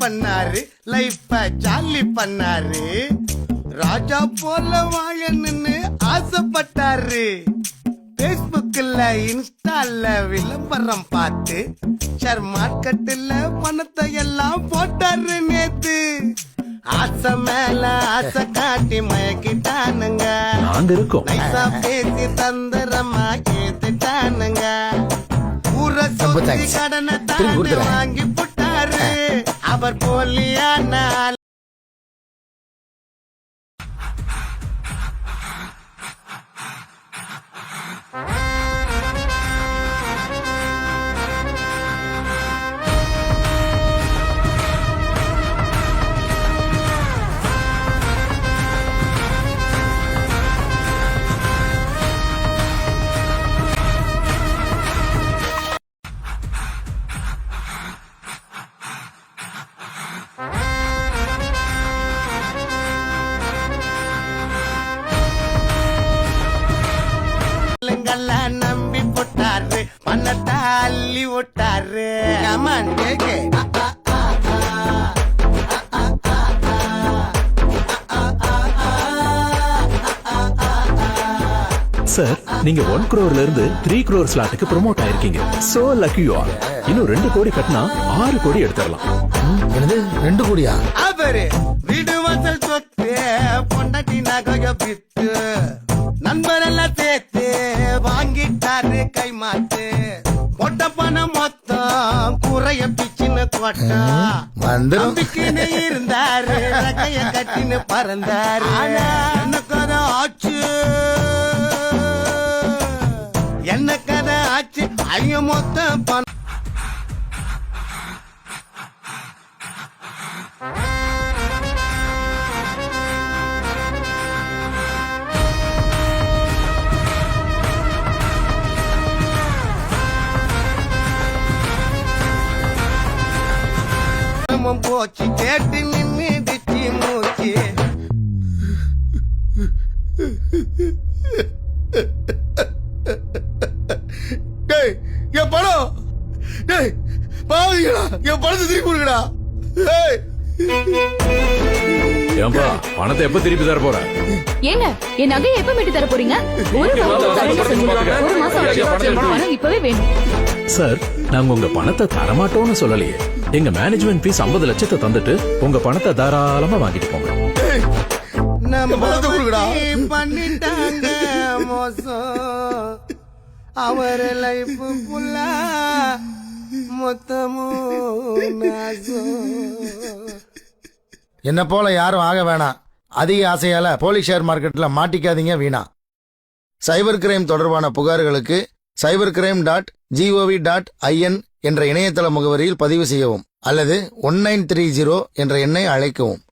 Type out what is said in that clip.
பண்ணாரு, லைஃப ஜாலி பண்ணாரு. ராஜா போல வாழணும்னு ஆசைப்பட்டாரு. பேஸ்புக்ல இன்ஸ்டால விளம்பரம் பார்த்து ஷேர் மார்க்கெட்ல பணத்தை எல்லாம் போட்டாரு நேத்து. ஆசை மேல ஆசை காட்டி மயக்கிட்டானுங்க. நாங்க இருக்கோம். நைசா பேசி தந்திரமா ஏத்துட்டானுங்க. ஊரை சுத்தி கடனை தாண்டி வாங்கி போட்டாரு. அவர் போலியான நம்பி போட்டாரு, பணத்தை அள்ளி விட்டாரு. கமான் கேக்கு. சார், நீங்க 1 crore இருந்து 3 crore ஸ்லாட்டுக்கு ப்ரோமோட் ஆயிருக்கீங்க. So lucky you are. இன்னும் 2 கோடி கட்டினா 6 கோடி எடுத்துடலாம். என்னது 2 கோடியா? அவரு வீடு வாசல் சொத்து, பொண்டாட்டி நகைய பித்து, நண்பரெல்லாம் சேர்த்து வாங்கிட்டாரு கை மாத்து. பொட்ட பணம் மொத்தம் குறைய பிச்சுன்னு கொட்டா. நம்பிக்கைன்னு இருந்தாரு, கைய கட்டின்னு பறந்தாரு. என்ன கதை ஆச்சு, என்ன கதை ஆச்சு, ஐய மொத்தம் பணம். போச்சு கேட்டு நின்னுடுச்சு மூச்சு. டேய் என் பணம், டேய் பாவிங்களா, என் பணத்தை திருப்பி கொடுங்கடா. ஏன்பா பணத்தை எப்ப திருப்பி தர போற? ஏங்க என் நகையை எப்ப மீட்டு தர போறீங்க? ஒரு மாசம் இப்பவே வேணும். சார், நாங்க உங்க பணத்தை தரமாட்டோம்னு சொல்லலையே. எங்க மேனேஜ்மெண்ட் ஃபீஸ் 50 லட்சத்தை தந்துட்டு உங்க பணத்தை தாராளமா வாங்கிட்டு போங்க. பண்ணிட்டாங்க மோசம், அவர் லைஃப் ஃபுல்லா மொத்தமும் நாசம். என்ன போல யாரும் ஆக வேணாம். அதிக ஆசையால போலீஸ் ஷேர் மார்க்கெட்ல மாட்டிக்காதீங்க வீணா. சைபர் கிரைம் தொடர்பான புகார்களுக்கு cybercrime.gov.in என்ற இணையதள முகவரியில் பதிவு செய்யவும் அல்லது 1930 என்ற எண்ணை அழைக்கவும்.